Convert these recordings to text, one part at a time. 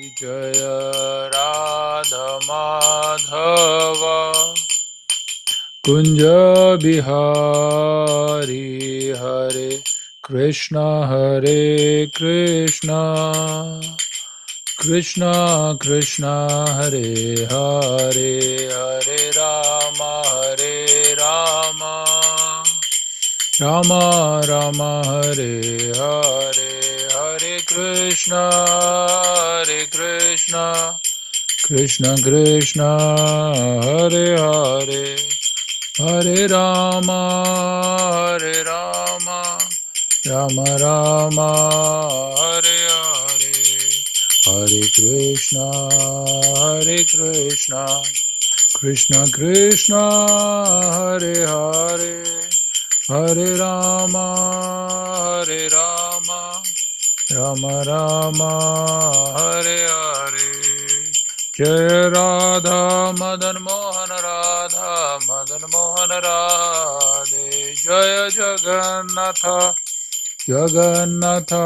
Jaya Radha Madhava Kunja Bihari Hare Krishna Hare Krishna Krishna Krishna Hare Hare Hare Rama Rama Rama Hare Hare Hare Krishna Krishna Krishna Hare Hare Hare Rama Rama Rama Hare Hare Hare Krishna Krishna Krishna Hare Hare Hare Rama Rama Rama Hare Hare Jaya Radha Madan Mohan Radha Madan Mohan Radhe Jaya Jagannatha Jagannatha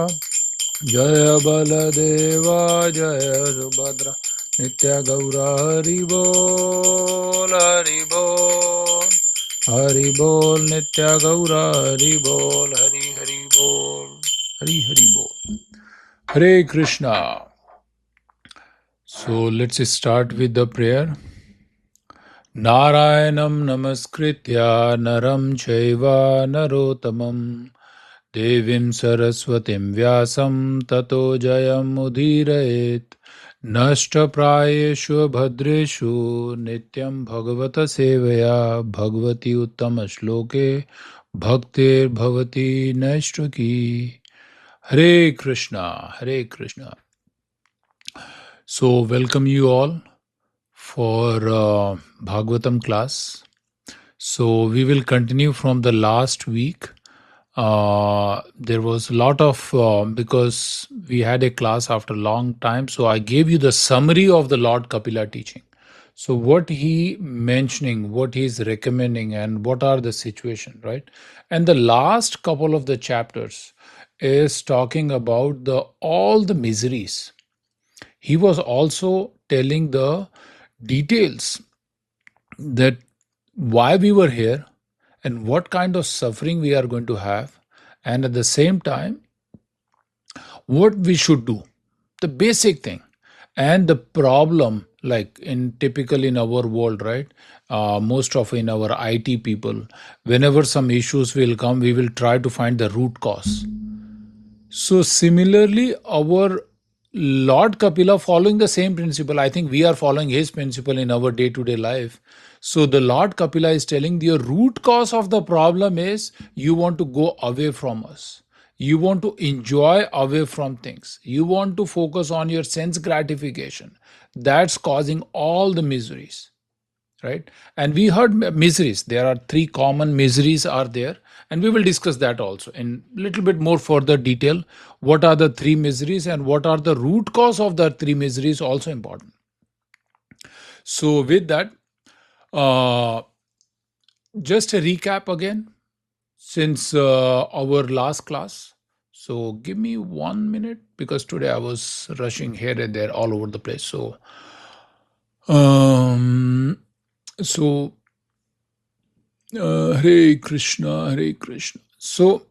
Jaya Baladeva Jaya Subhadra Nitya Gaura Hari Bol Hari Bol Hari Bol Nitya Gaura Hari Bol Hari Hari Bol Hari Hari Bol Hare Krishna. So let's start with the prayer. Narayanam Namaskritya Naram Chaiva Narotamam Devim Saraswatim Vyasam Tato Jayam Udhirayet Nashta Prayeshu Bhadreshu Nityam Bhagavata Sevaya Bhagavati Uttama Shloke Bhaktir Bhavati Naishtaki. Hare Krishna, Hare Krishna. So welcome you all for Bhagavatam class. So we will continue from the last week. There was a lot of, because we had a class after a long time, so I gave you the summary of the Lord Kapila teaching. So what he mentioning, what he is recommending, and what are the situation, right? And the last couple of the chapters is talking about all the miseries. He was also telling the details that why we were here and what kind of suffering we are going to have, and at the same time what we should do, the basic thing. And the problem, like in typical in our world, right? Most of in our IT people, whenever some issues will come, we will try to find the root cause. So similarly, our Lord Kapila following the same principle. I think we are following his principle in our day-to-day life. So the Lord Kapila is telling the root cause of the problem is you want to go away from us. You want to enjoy away from things. You want to focus on your sense gratification. That's causing all the miseries, right? And we heard miseries. There are 3 common miseries are there, and we will discuss that also in little bit more further detail. What are the 3 miseries and what are the root cause of the 3 miseries, also important. So with that, just a recap again since our last class. So give me 1 minute because today I was rushing here and there all over the place. So Hare Krishna, Hare Krishna. So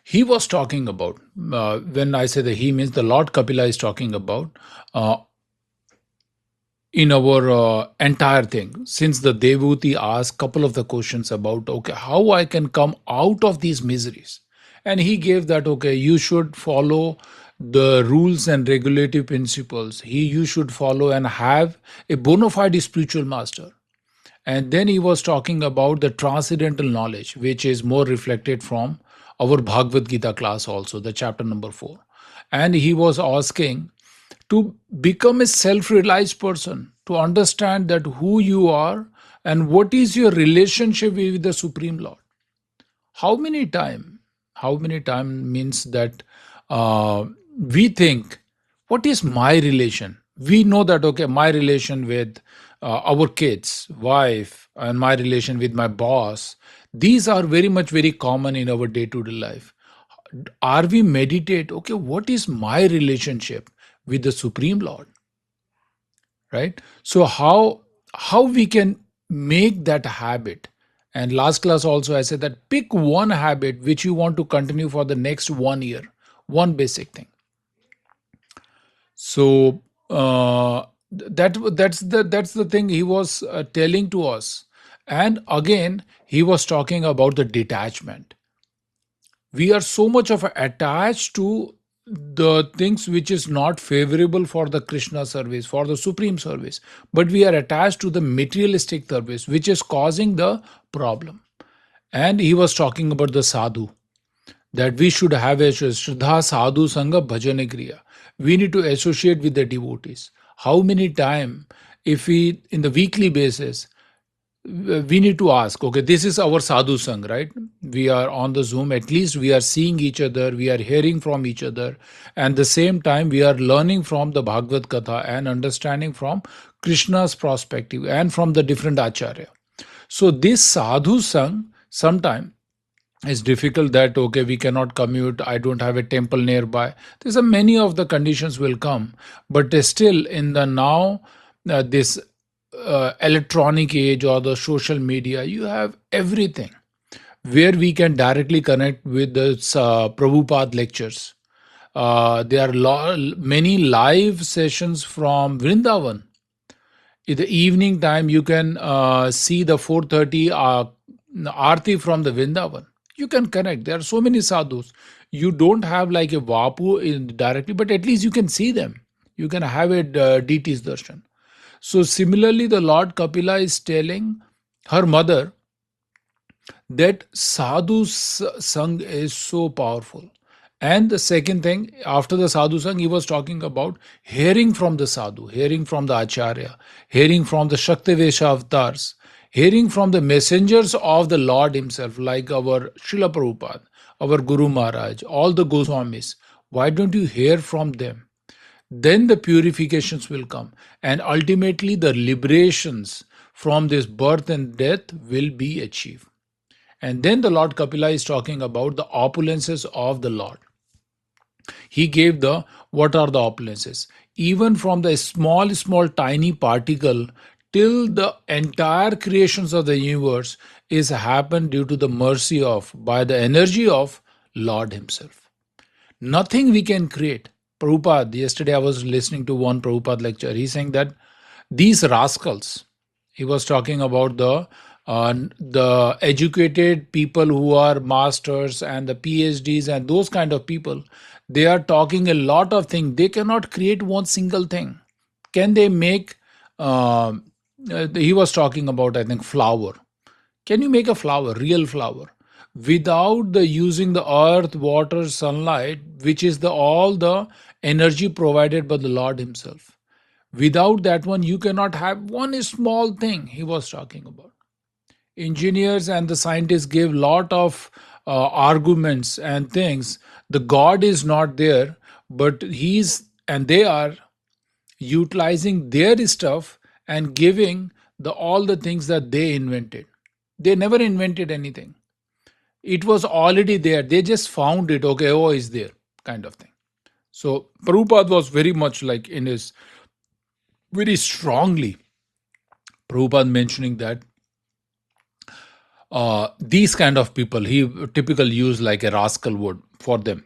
he was talking about, when I say that he means the Lord Kapila is talking about in our entire thing. Since the Devuti asked couple of the questions about, okay, how I can come out of these miseries. And he gave that, okay, you should follow the rules and regulative principles. You should follow and have a bona fide spiritual master. And then he was talking about the transcendental knowledge, which is more reflected from our Bhagavad Gita class also, the chapter number 4. And he was asking to become a self-realized person, to understand that who you are and what is your relationship with the Supreme Lord. How many time means that we think, what is my relation? We know that, okay, my relation with our kids, wife, and my relation with my boss, these are very common in our day-to-day life. Are we meditate, okay, what is my relationship with the Supreme Lord, right? So how we can make that habit? And last class also I said that pick one habit which you want to continue for the next 1 year, one basic thing. So that's the thing he was telling to us. And again, he was talking about the detachment. We are so much of attached to the things which is not favorable for the Krishna service, for the supreme service, but we are attached to the materialistic service, which is causing the problem. And he was talking about the sadhu, that we should have a Shraddha Sadhu Sangha Bhajana Kriya. We need to associate with the devotees. How many time, if we, in the weekly basis, we need to ask, okay, this is our sadhu sang, right? We are on the Zoom, at least we are seeing each other, we are hearing from each other, and the same time we are learning from the Bhagavad Katha and understanding from Krishna's perspective and from the different Acharya. So this sadhu sang, sometime it's difficult that okay, we cannot commute, I don't have a temple nearby, there's a many of the conditions will come, but still in the now this electronic age or the social media, you have everything where we can directly connect with the Prabhupada lectures. There are many live sessions from Vrindavan. In the evening time, you can see the 4:30 Aarti from the Vrindavan. You can connect. There are so many sadhus. You don't have like a Vapu directly, but at least you can see them. You can have a deities darshan. So similarly, the Lord Kapila is telling her mother that sadhu sang is so powerful. And the second thing, after the sadhu sang, he was talking about hearing from the sadhu, hearing from the acharya, hearing from the Shaktavesha avatars, hearing from the messengers of the Lord himself, like our Srila Prabhupada, our Guru Maharaj, all the Goswamis. Why don't you hear from them? Then the purifications will come, and ultimately the liberations from this birth and death will be achieved. And then the Lord Kapila is talking about the opulences of the Lord. He gave the what are the opulences? Even from the small tiny particle till the entire creations of the universe is happened due to the mercy of, by the energy of Lord himself. Nothing we can create. Prabhupada, yesterday I was listening to one Prabhupada lecture. He's saying that these rascals, he was talking about the educated people who are masters and the PhDs and those kind of people. They are talking a lot of things. They cannot create one single thing. Can they make? He was talking about, I think, flower. Can you make a flower, real flower, without the using the earth, water, sunlight, which is the all the energy provided by the Lord himself? Without that one, you cannot have one small thing he was talking about. Engineers and the scientists gave lot of arguments and things. The God is not there, but and they are utilizing their stuff and giving the all the things that they invented. They never invented anything. It was already there. They just found it. Okay, oh, is there, kind of thing. So Prabhupada was very much like in his very strongly, Prabhupada mentioning that these kind of people, he typically use like a rascal word for them.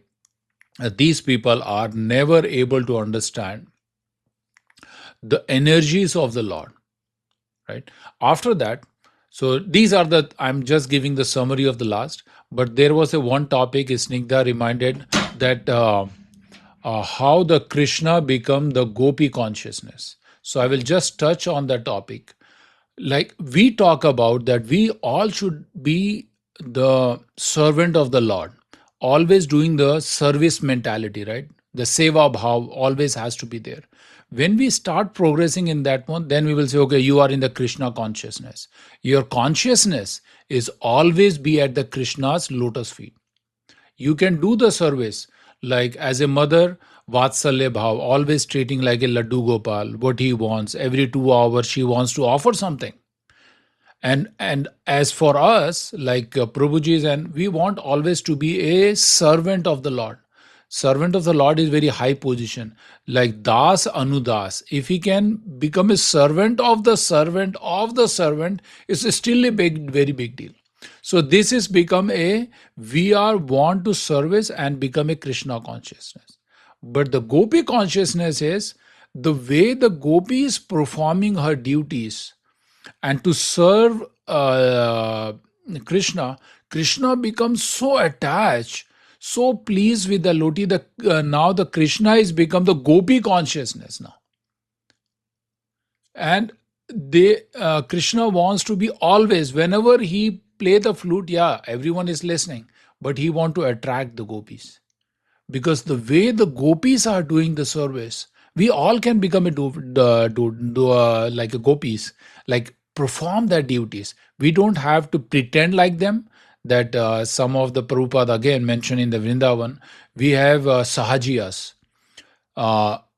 These people are never able to understand the energies of the Lord, right? After that, so these are the, I'm just giving the summary of the last, but there was a one topic, Snigdha reminded that how the Krishna become the Gopi consciousness. So I will just touch on that topic. Like we talk about that we all should be the servant of the Lord, always doing the service mentality, right? The seva bhav always has to be there. When we start progressing in that one, then we will say, okay, you are in the Krishna consciousness. Your consciousness is always be at the Krishna's lotus feet. You can do the service like as a mother, Vatsalya Bhav, always treating like a Laddu Gopal, what he wants. Every 2 hours, she wants to offer something. And as for us, like Prabhuji's, and we want always to be a servant of the Lord. Servant of the Lord is very high position, like Das Anudas. If he can become a servant of the servant of the servant, it's still a very big deal. So this is become a, we are want to service and become a Krishna consciousness. But the Gopi consciousness is the way the Gopi is performing her duties and to serve Krishna. Krishna becomes so attached, so pleased with the Loti. Now the Krishna is become the Gopi consciousness now, and they Krishna wants to be always, whenever he play the flute, yeah, everyone is listening, but he want to attract the gopis, because the way the gopis are doing the service, we all can become like a gopis, like perform their duties. We don't have to pretend like them. That some of the Prabhupada again mentioned in the Vrindavan, we have sahajiyas.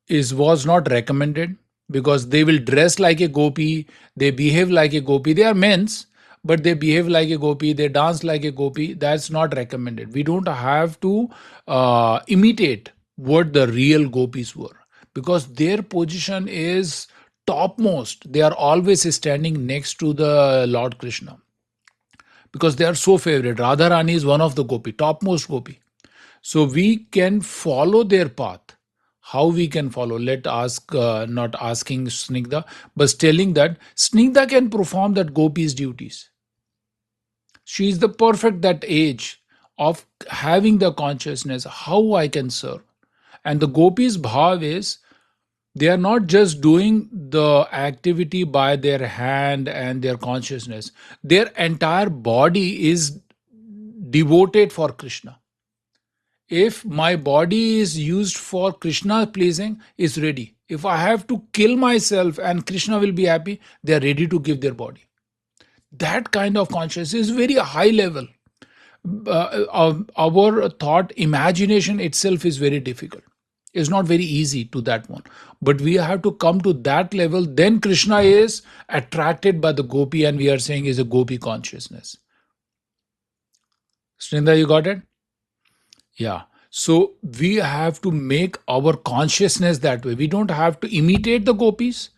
Is was not recommended, because they will dress like a gopi, they behave like a gopi. They are men's, but they behave like a gopi, they dance like a gopi. That's not recommended. We don't have to imitate what the real gopis were, because their position is topmost. They are always standing next to the Lord Krishna, because they are so favorite. Radharani is one of the gopi, topmost gopi. So we can follow their path. How we can follow? Let ask, not asking Snigdha, but telling that Snigdha can perform that gopi's duties. She is the perfect that age of having the consciousness, how I can serve. And the gopis' bhav is, they are not just doing the activity by their hand and their consciousness. Their entire body is devoted for Krishna. If my body is used for Krishna pleasing, is ready. If I have to kill myself and Krishna will be happy, they are ready to give their body. That kind of consciousness is very high level. Our thought, imagination itself is very difficult. It's not very easy to that one. But we have to come to that level. Then Krishna is attracted by the gopi, and we are saying is a gopi consciousness. Srinda, you got it? Yeah. So we have to make our consciousness that way. We don't have to imitate the gopis.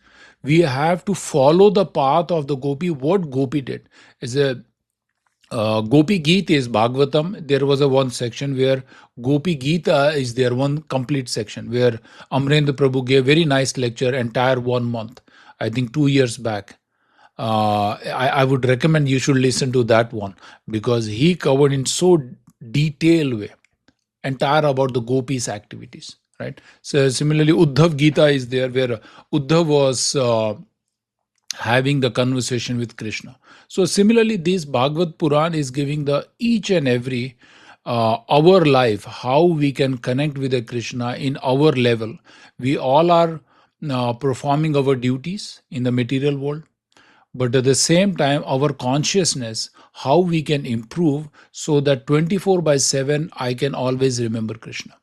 We have to follow the path of the gopi. What gopi did is a Gopi Geet is Bhagavatam. There was a one section where Gopi Gita is there, one complete section where Amrendra Prabhu gave very nice lecture, entire 1 month, I think 2 years back. I would recommend you should listen to that one, because he covered in so detailed way entire about the gopis activities, right? So similarly Uddhav Gita is there, where Uddhav was having the conversation with Krishna. So similarly this Bhagavad Puran is giving the each and every our life, how we can connect with the Krishna in our level. We all are performing our duties in the material world, but at the same time our consciousness, how we can improve so that 24/7 I can always remember Krishna,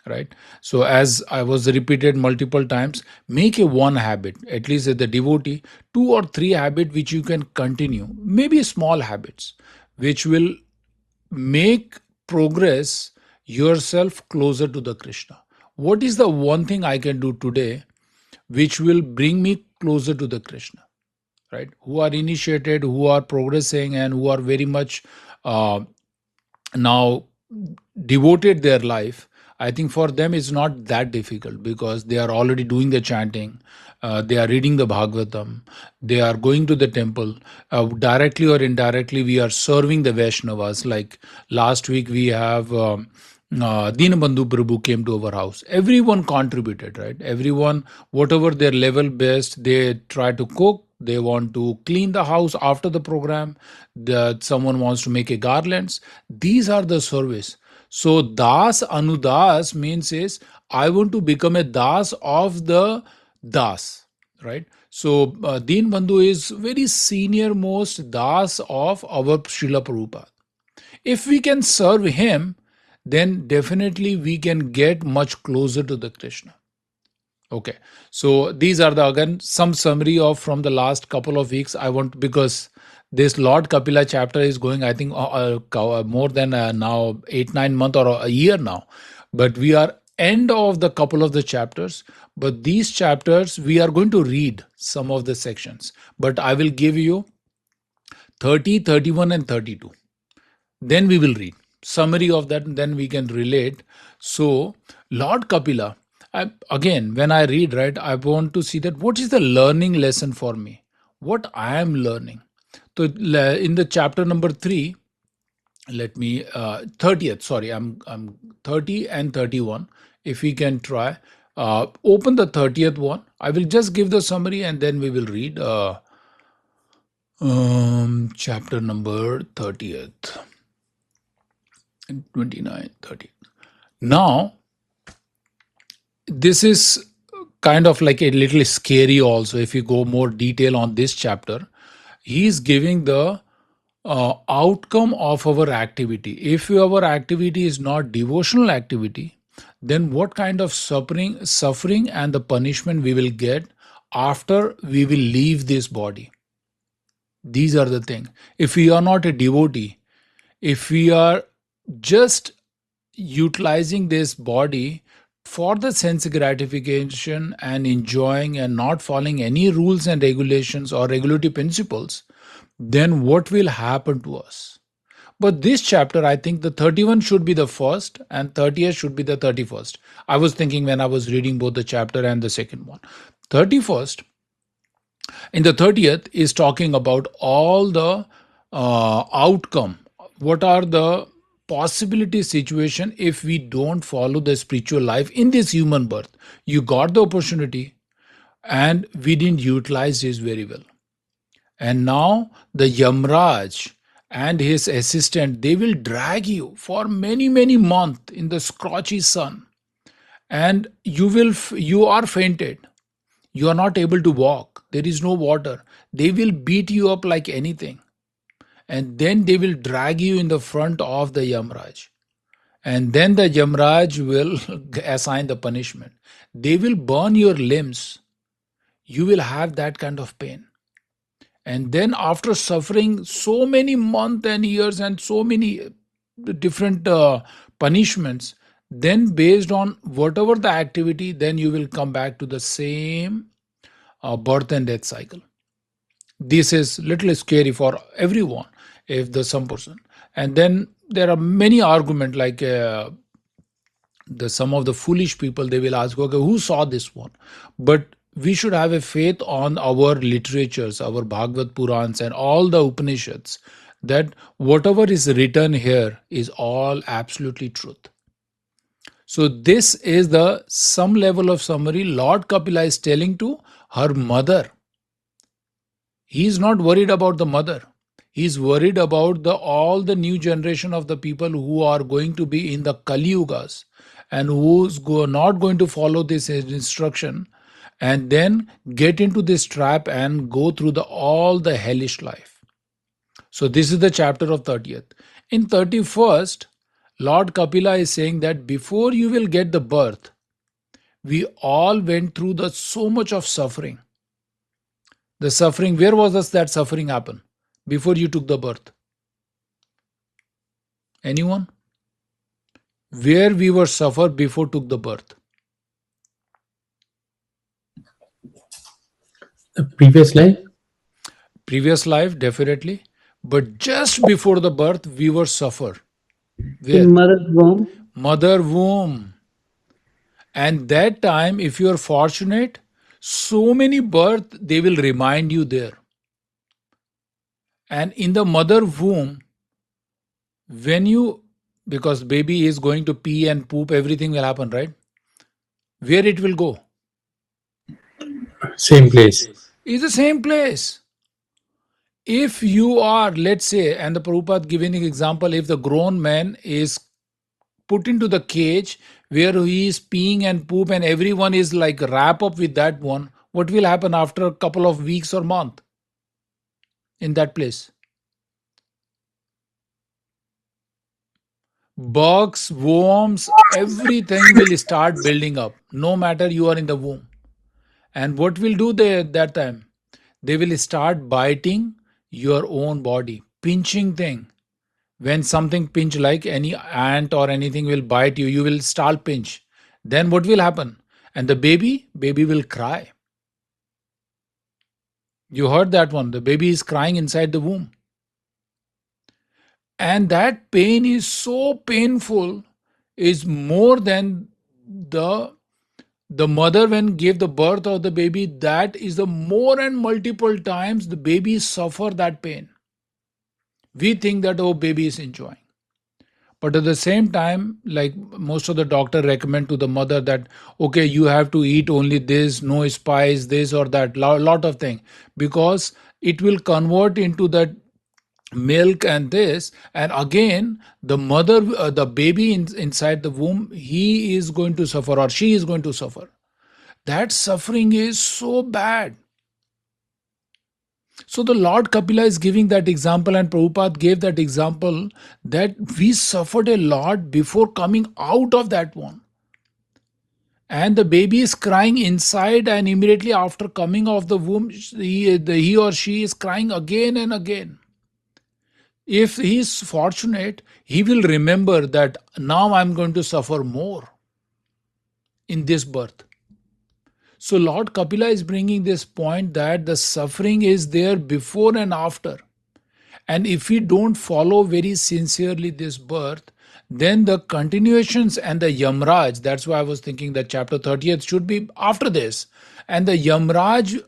right? So as I was repeated multiple times, make a one habit, at least as the devotee, 2 or 3 habit which you can continue, maybe small habits which will make progress yourself closer to the Krishna. What is the one thing I can do today which will bring me closer to the Krishna, right? Who are initiated, who are progressing, and who are very much now devoted their life, I think for them it's not that difficult, because they are already doing the chanting, they are reading the Bhagavatam, they are going to the temple. Directly or indirectly, we are serving the Vaishnavas. Like last week, we have Dinabandhu Prabhu came to our house. Everyone contributed, right? Everyone, whatever their level best, they try to cook. They want to clean the house after the program. Someone wants to make a garlands. These are the service. So Das Anudas means is I want to become a Das of the Das, right? So Deen Bandhu is very senior most Das of our Srila Prabhupada. If we can serve him, then definitely we can get much closer to the Krishna. Okay, so these are the again some summary of from the last couple of weeks. I want, because this Lord Kapila chapter is going, I think more than now 8-9 months or a year now. But we are end of the couple of the chapters. But these chapters, we are going to read some of the sections. But I will give you 30, 31, and 32. Then we will read summary of that, and then we can relate. So Lord Kapila, again, when I read, right, I want to see that what is the learning lesson for me, what I am learning. So in the chapter number 3, let me 30th, sorry, I'm 30 and 31. If we can try open the 30th one, I will just give the summary and then we will read chapter number 30th, 29, 30. Now, this is kind of like a little scary also. If you go more detail on this chapter, he is giving the outcome of our activity. If our activity is not devotional activity, then what kind of suffering and the punishment we will get after we will leave this body. These are the things. If we are not a devotee, if we are just utilizing this body for the sense gratification and enjoying and not following any rules and regulations or regulatory principles, then what will happen to us? But this chapter, I think the 31 should be the first and 30th should be the 31st. I was thinking when I was reading both the chapter and the second one. 31st, in the 30th is talking about all the outcome. What are the possibility situation if we don't follow the spiritual life in this human birth? You got the opportunity and we didn't utilize this very well. And now the Yamraj and his assistant, they will drag you for many, many months in the scorchy sun. And you are fainted. You are not able to walk. There is no water. They will beat you up like anything. And then they will drag you in the front of the Yamraj. And then the Yamraj will assign the punishment. They will burn your limbs. You will have that kind of pain. And then after suffering so many months and years and so many different punishments, then based on whatever the activity, then you will come back to the same birth and death cycle. This is little scary for everyone, if the some person. And then there are many arguments like some of the foolish people, they will ask, okay, who saw this one? But we should have a faith on our literatures, our Bhagavad Purans and all the Upanishads, that whatever is written here is all absolutely truth. So this is the some level of summary Lord Kapila is telling to her mother. He is not worried about the mother. He is worried about all the new generation of the people who are going to be in the Kali Yugas and who's not going to follow this instruction and then get into this trap and go through all the hellish life. So this is the chapter of 30th. In 31st, Lord Kapila is saying that before you will get the birth, we all went through so much of suffering. The suffering, where was that suffering happen? Before you took the birth? Anyone? Where we were suffered before took the birth? The previous life? Previous life, definitely. But just before the birth, we were suffered. Where? In mother's womb. Mother womb. And that time, if you are fortunate, so many birth, they will remind you there. And in the mother womb, because baby is going to pee and poop, everything will happen, right? Where it will go? Same place. It's the same place. If you are, let's say, and the Prabhupada giving an example, if the grown man is put into the cage where he is peeing and poop and everyone is like wrap up with that one, what will happen after a couple of weeks or month in that place? Bugs, worms, everything will start building up, no matter you are in the womb. And what will do they at that time? They will start biting your own body, pinching thing. When something pinch, like any ant or anything will bite you, you will start pinch. Then what will happen? And the baby will cry. You heard that one. The baby is crying inside the womb. And that pain is so painful, is more than the the mother when gave the birth of the baby. That is the more and multiple times the baby suffer that pain. We think that, oh, baby is enjoying. But at the same time, like most of the doctor recommend to the mother that, okay, you have to eat only this, no spice, this or that, lot of thing, because it will convert into that milk and this, and again the mother, the baby inside the womb, he is going to suffer or she is going to suffer. That suffering is so bad. So the Lord Kapila is giving that example, and Prabhupada gave that example, that we suffered a lot before coming out of that one. And the baby is crying inside, and immediately after coming off the womb, he or she is crying again and again. If he is fortunate, he will remember that now I'm going to suffer more in this birth. So Lord Kapila is bringing this point that the suffering is there before and after. And if we don't follow very sincerely this birth, then the continuations and the Yamraj, that's why I was thinking that chapter 30th should be after this. And the Yamraj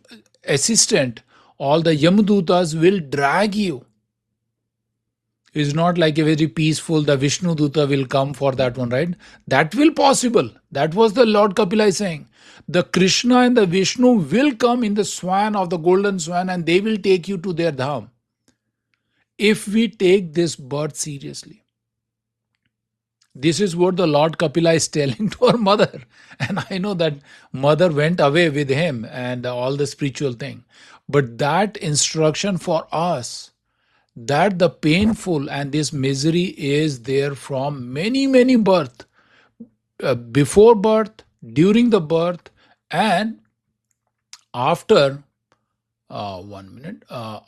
assistant, all the Yamadutas will drag you. It's not like a very peaceful, the Vishnu Duta will come for that one, right? That will possible. That was the Lord Kapila is saying. The Krishna and the Vishnu will come in the swan of the golden swan, and they will take you to their dham. If we take this birth seriously. This is what the Lord Kapila is telling to our mother. And I know that mother went away with him and all the spiritual thing. But that instruction for us, that the painful and this misery is there from many, many birth, before birth, during the birth, and after,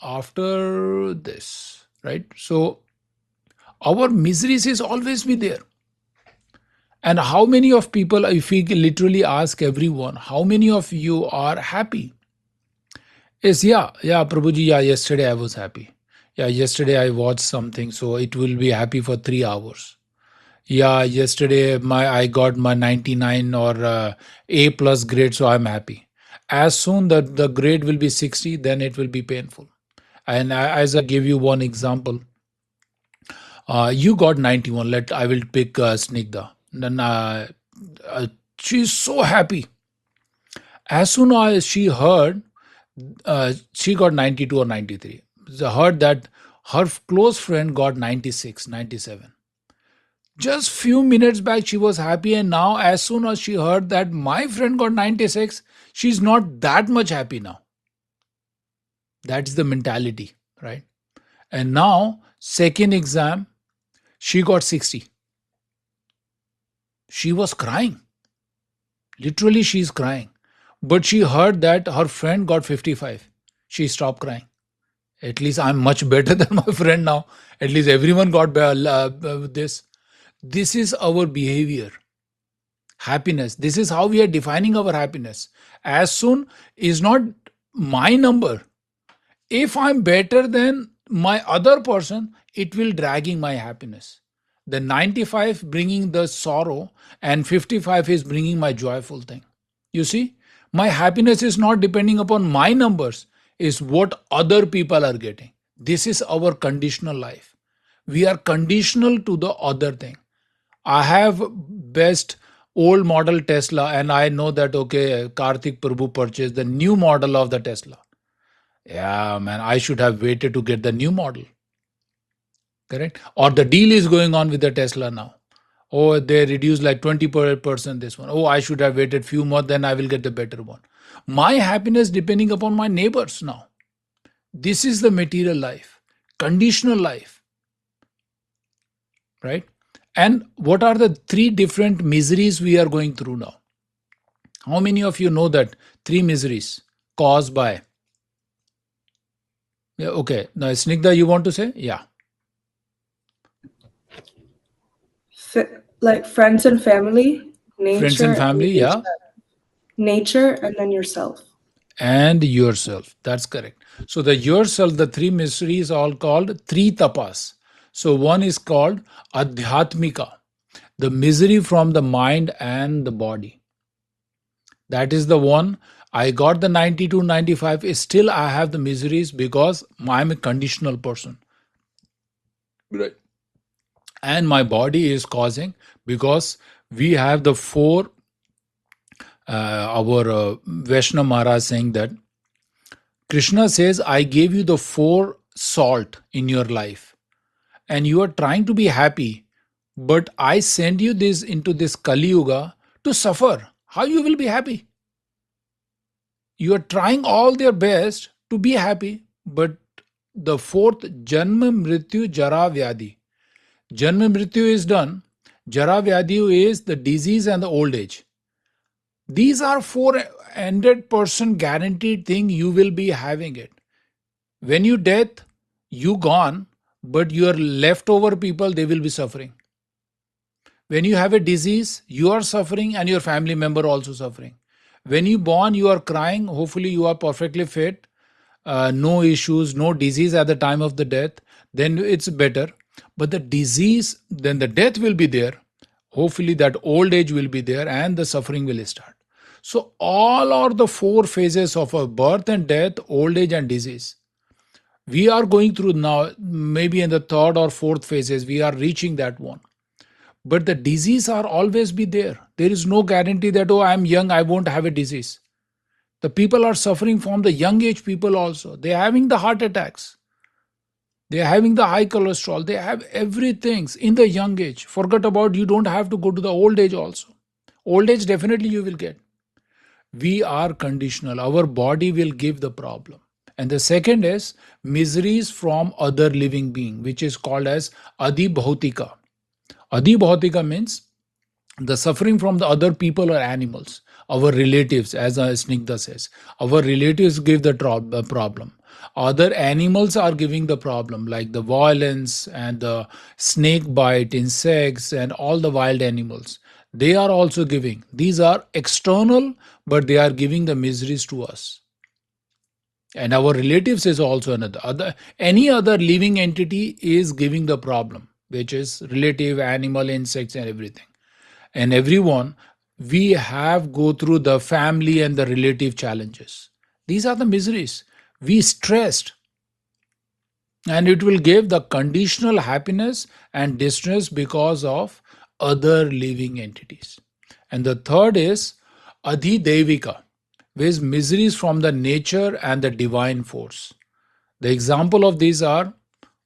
after this, right? So our miseries is always be there. And how many of people, if we literally ask everyone, how many of you are happy? Is Prabhuji, yesterday I was happy. Yesterday I watched something, so it will be happy for 3 hours. Yesterday I got my 99 or A plus grade, so I'm happy. As soon that the grade will be 60, then it will be painful. And as I give you one example, you got 91. I will pick Snigdha. Then she's so happy. As soon as she heard, she got 92 or 93. She heard that her close friend got 96, 97. Just few minutes back she was happy, and now as soon as she heard that my friend got 96, she's not that much happy now. That's the mentality, right? And now, second exam, she got 60. She was crying. Literally, she's crying. But she heard that her friend got 55. She stopped crying. At least I'm much better than my friend now. At least everyone got this. This is our behavior. Happiness. This is how we are defining our happiness. As soon is not my number. If I'm better than my other person, it will dragging my happiness. The 95 bringing the sorrow, and 55 is bringing my joyful thing. You see, my happiness is not depending upon my numbers, is what other people are getting. This is our conditional life. We are conditional to the other thing. I have best old model Tesla, and I know that, okay, Karthik Prabhu purchased the new model of the Tesla. Yeah, man, I should have waited to get the new model. Correct? Or the deal is going on with the Tesla now. Oh, they reduced like 20% this one. Oh, I should have waited few more, then I will get the better one. My happiness depending upon my neighbors now. This is the material life, conditional life. Right? And what are the 3 different miseries we are going through now? How many of you know that 3 miseries caused by? Yeah, okay. Now, Snigdha, you want to say? Yeah. Like friends and family, Friends nature, and and family, yeah, yourself. Nature and then yourself. and yourself. That's correct. So the yourself, the three mysteries all called three tapas. So one is called adhyatmika, the misery from the mind and the body. That is the one. I got the 92, 95. Still, I have the miseries because I'm a conditional person. Right. And my body is causing because we have the four, our Vaishnava Maharaj saying that Krishna says, I gave you the four salt in your life and you are trying to be happy, but I send you this into this Kali Yuga to suffer. How you will be happy? You are trying all their best to be happy, but the fourth Janma Mrityu Jara Vyadi. Janma Mrityu is done. Jara Vyadi is the disease and the old age. These are 400% guaranteed thing you will be having it. When you death, you gone, but your leftover people, they will be suffering. When you have a disease, you are suffering and your family member also suffering. When you born, you are crying. Hopefully, you are perfectly fit, no issues, no disease at the time of the death. Then it's better. But the disease, then the death will be there. Hopefully, that old age will be there and the suffering will start. So, all are the four phases of a birth and death, old age, and disease. We are going through now, maybe in the third or fourth phases, we are reaching that one, but the disease are always be there. There is no guarantee that, oh, I'm young, I won't have a disease. The people are suffering from the young age people also. They are having the heart attacks, they are having the high cholesterol, they have everything in the young age. Forget about, you don't have to go to the old age also. Old age definitely you will get. We are conditional, our body will give the problem. And the second is miseries from other living being, which is called as adi bhautika. Adi bhautika means the suffering from the other people or animals, our relatives, as Snigdha says, our relatives give the problem. Other animals are giving the problem, like the violence and the snake bite, insects, and all the wild animals. They are also giving. These are external, but they are giving the miseries to us. And our relatives is also another. Any other living entity is giving the problem, which is relative, animal, insects, and everything. And everyone, we have go through the family and the relative challenges. These are the miseries. We stressed, and it will give the conditional happiness and distress because of other living entities. And the third is adhidevika, which miseries from the nature and the divine force. The example of these are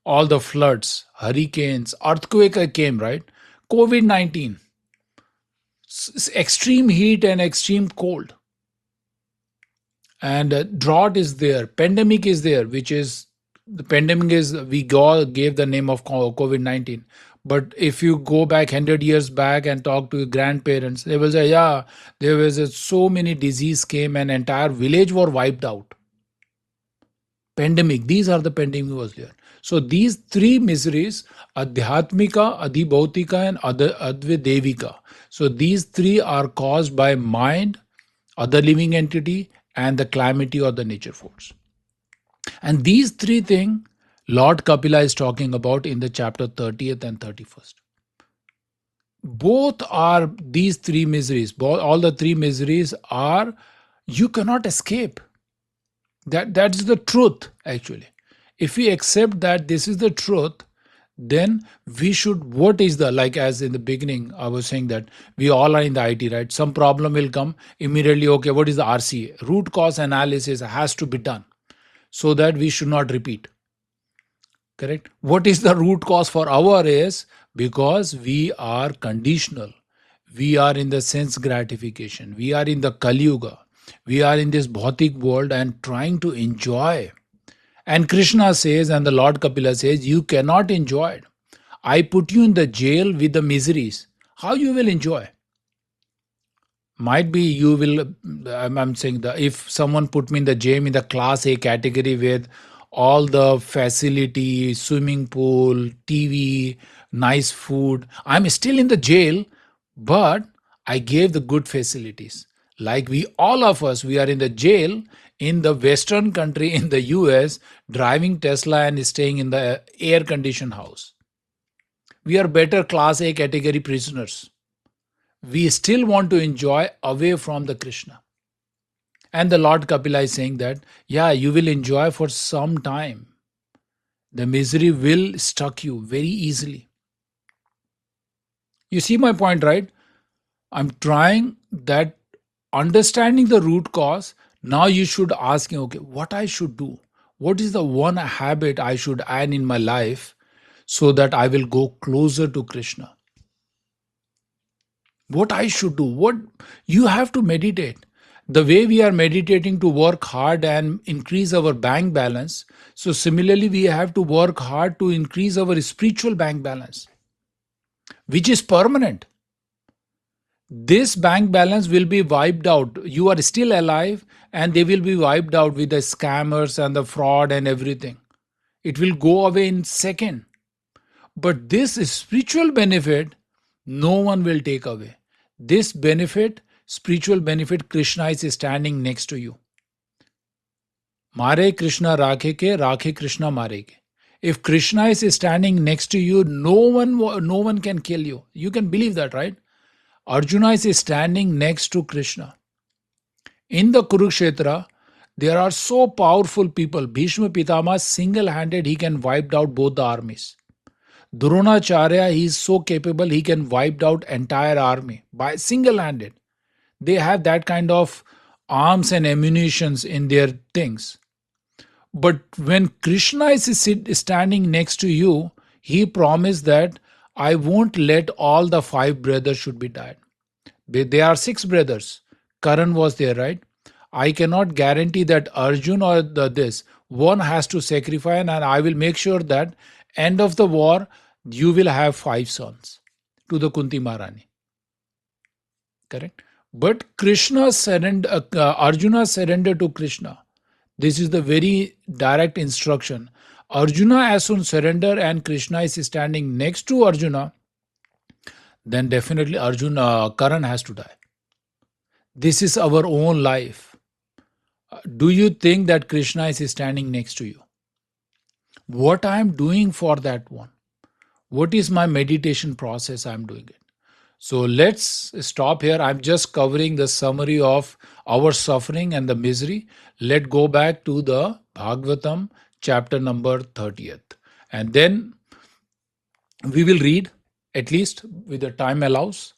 all the floods, hurricanes, earthquake came, right? COVID-19, extreme heat and extreme cold, and drought is there, pandemic is there, which is the pandemic is we gave the name of COVID-19. But if you go back 100 years back and talk to your grandparents, they will say, yeah, there was so many disease came and entire village were wiped out. Pandemic, these are the pandemic was there. So these three miseries, adhyatmika, adhibhautika, and advidevika. So these three are caused by mind, other living entity, and the calamity or the nature force. And these three things Lord Kapila is talking about in the chapter 30th and 31st. Both are these three miseries. All the three miseries are, you cannot escape. That's the truth, actually. If we accept that this is the truth, then we should, what is the, like as in the beginning I was saying that we all are in the IT, right? Some problem will come immediately. Okay, what is the RCA? Root cause analysis has to be done so that we should not repeat. Correct? What is the root cause for our is because we are conditional. We are in the sense gratification. We are in the Kali Yuga. We are in this bhautik world and trying to enjoy. And Krishna says, and the Lord Kapila says, you cannot enjoy it. I put you in the jail with the miseries. How you will enjoy? Might be you will, I'm saying that if someone put me in the jail in the class A category with all the facility, swimming pool, TV, nice food. I'm still in the jail, but I gave the good facilities. Like we, all of us, we are in the jail in the Western country in the US, driving Tesla and staying in the air conditioned house. We are better class A category prisoners. We still want to enjoy away from the Krishna. And the Lord Kapila is saying that, yeah, you will enjoy for some time. The misery will stuck you very easily. You see my point, right? I'm trying that understanding the root cause. Now you should ask, okay, what I should do? What is the one habit I should add in my life so that I will go closer to Krishna? What I should do? What you have to meditate. The way we are meditating to work hard and increase our bank balance, so similarly we have to work hard to increase our spiritual bank balance, which is permanent. This bank balance will be wiped out. You are still alive and they will be wiped out with the scammers and the fraud and everything. It will go away in second. But this spiritual benefit, no one will take away. This benefit, spiritual benefit, Krishna is standing next to you. Mare Krishna rakhe Krishna mare ke. If Krishna is standing next to you, no one can kill you. You can believe that, right? Arjuna is standing next to Krishna. In the Kurukshetra, there are so powerful people. Bhishma Pitama, single-handed, he can wipe out both the armies. Dronacharya, he is so capable, he can wipe out entire army by single-handed. They have that kind of arms and ammunitions in their things. But when Krishna is standing next to you, he promised that I won't let all the 5 brothers should be died. There are 6 brothers. Karan was there, right? I cannot guarantee that Arjun or this one has to sacrifice, and I will make sure that end of the war you will have 5 sons to the Kunti Maharani. Correct? But Arjuna surrendered to Krishna. This is the very direct instruction. Arjuna as soon surrender and Krishna is standing next to Arjuna, then definitely Karan has to die. This is our own life. Do you think that Krishna is standing next to you? What I am doing for that one? What is my meditation process I am doing it? So let's stop here. I'm just covering the summary of our suffering and the misery. Let's go back to the Bhagavatam chapter number 30th. And then we will read, at least with the time allows.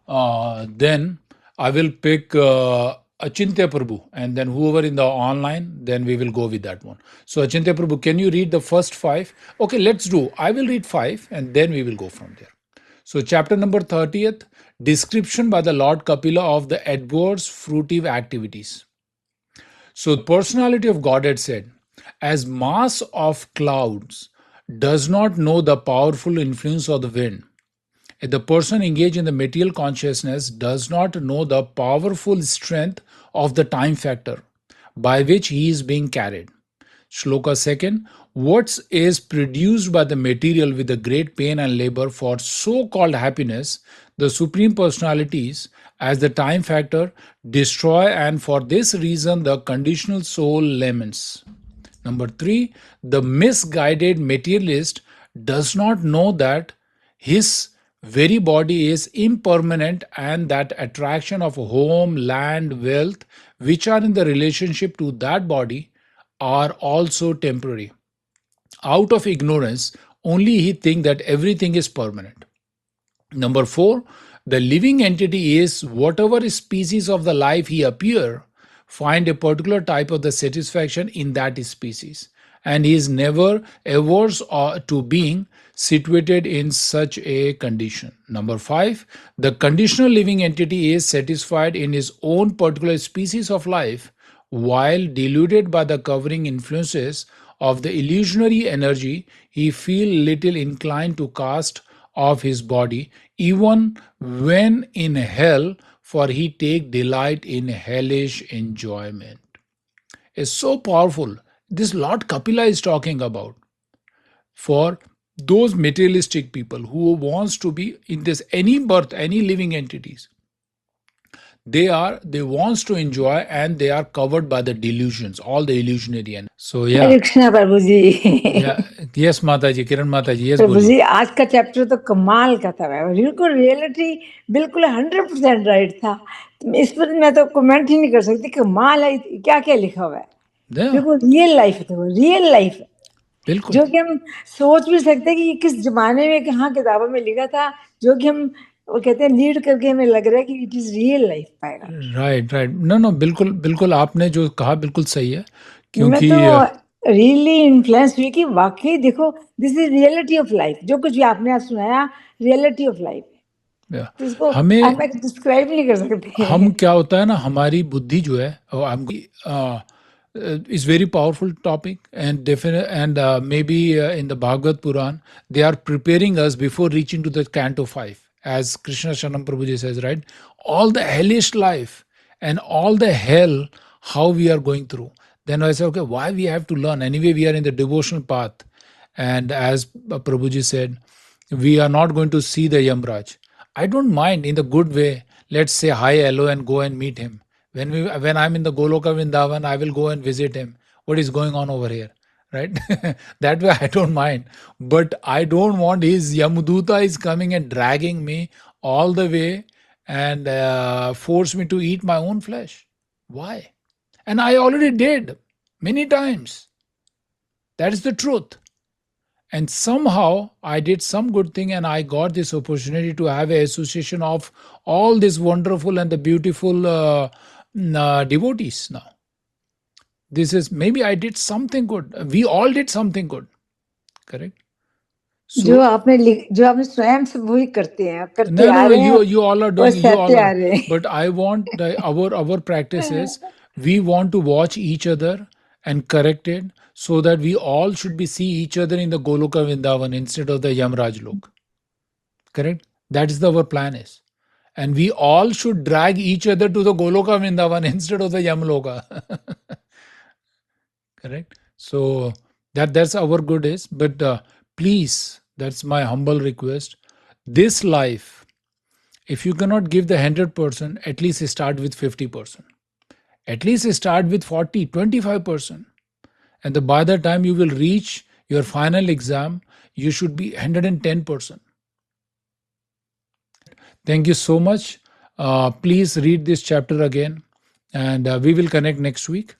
Then I will pick Achintya Prabhu, and then whoever in the online, then we will go with that one. So Achintya Prabhu, can you read the first 5? Okay, let's do. I will read 5 and then we will go from there. So chapter number 30th, description by the Lord Kapila of the adverse fruitive activities. So the personality of Godhead said, as mass of clouds does not know the powerful influence of the wind, if the person engaged in the material consciousness does not know the powerful strength of the time factor by which he is being carried. Shloka 2nd, what is produced by the material with the great pain and labor for so-called happiness, the Supreme Personalities, as the time factor, destroy, and for this reason the conditional soul laments. Number 3, the misguided materialist does not know that his very body is impermanent and that attraction of home, land, wealth, which are in the relationship to that body, are also temporary. Out of ignorance, only he thinks that everything is permanent. Number 4, the living entity is whatever species of the life he appear, find a particular type of the satisfaction in that species, and he is never averse to being situated in such a condition. Number 5, the conditional living entity is satisfied in his own particular species of life, while deluded by the covering influences of the illusionary energy, he feel little inclined to cast off his body, even when in hell, for he take delight in hellish enjoyment. It's so powerful. This Lord Kapila is talking about for those materialistic people who wants to be in this any birth, any living entities. They wants to enjoy and they are covered by the delusions, all the illusionary. And so yeah. Hare Krishna Prabhu ji. Yeah, yes माता जी, किरण माता जी, yes प्रभु बोलिए। जी आज का chapter तो कमाल का था, बिल्कुल रियलिटी बिल्कुल 100% राइट था। इस पर मैं तो कमेंट ही नहीं कर सकती, कमाल है, क्या क्या लिखा हुआ है, बिल्कुल रियल लाइफ है, वो रियल लाइफ है, बिल्कुल जो कि हम सोच भी सकते हैं कि ये किस जमाने में कहाँ किताबों में लिखा था, जो कि हम वो कहते हैं लीड करके हमें लग रहा है कि इट इज रियल लाइफ पाएगा। राइट राइट, नो बिल्कुल बिल्कुल, आपने जो कहा बिल्कुल सही है, मैं क्योंकि तो रियली इन्फ्लुएंस हुई कि वाकई देखो this is reality of life, जो कुछ भी आपने आज सुनाया रियलिटी ऑफ लाइफ है, तो इसको हम डिस्क्राइब नहीं कर सकते। हम क्या होता है ना, हमारी बुद्धि जो है is very powerful topic, and definite, and maybe in the Bhagavad Puran they are preparing us before reaching to the canto 5, as Krishna Shanam Prabhuji says, right? All the hellish life and all the hell how we are going through. Then I say, okay, why we have to learn? Anyway, we are in the devotional path, and as Prabhuji said, we are not going to see the Yamraj. I don't mind in the good way. Let's say hi, hello, and go and meet him. When I'm in the Goloka Vrindavan, I will go and visit him. What is going on over here, right? That way I don't mind. But I don't want his Yamuduta is coming and dragging me all the way and force me to eat my own flesh. Why? And I already did many times. That is the truth. And somehow I did some good thing and I got this opportunity to have an association of all this wonderful and the beautiful devotees now. This is, maybe I did something good. We all did something good. Correct? So, जो आपने स्वयं से वही करते हैं, करते आ रहे no, हैं, you all are doing, you all सहते आ are. रहे हैं। But I want our practices, we want to watch each other and correct it so that we all should be see each other in the Goloka Vrindavan instead of the Yamraj Lok. Correct? That is our plan is. And we all should drag each other to the Goloka Vrindavan instead of the Yamloka. Correct? So that's our good is. But please, that's my humble request. This life, if you cannot give the 100%, at least start with 50%. At least start with 40, 25%. And by the time you will reach your final exam, you should be 110%. Thank you so much. Please read this chapter again, and we will connect next week.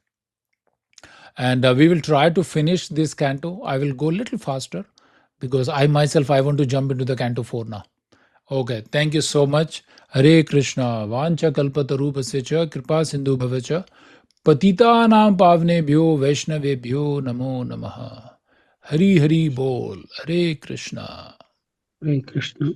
And we will try to finish this canto. I will go a little faster because I myself, I want to jump into the canto 4 now. Okay, thank you so much. Hare Krishna. Vancha kalpatarupasecha cha kripa sindhu bhavacha patitanam pavnebhyo vaishnavebhyo namo namaha. Hari Hari Bol. Hare Krishna. Hare Krishna.